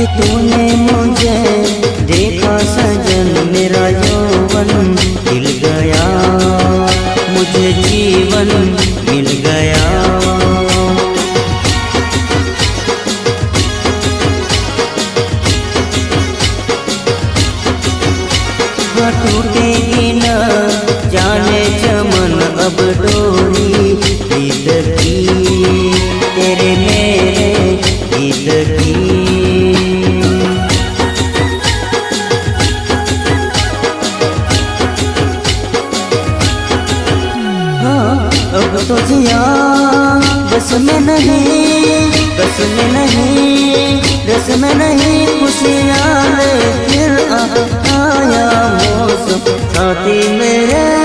तूने मुझे देखा सजन, मेरा यौवन खिल गया, मुझे जीवन मिल गया। टूटेगी न जाने चमन अब डोरी प्रीत की, तेरे मेरे गीत की। अब तो जिया बस में नहीं, बस में नहीं, रस में नहीं, खुशियाँ ले फिर आया मौसम साथी मेरे।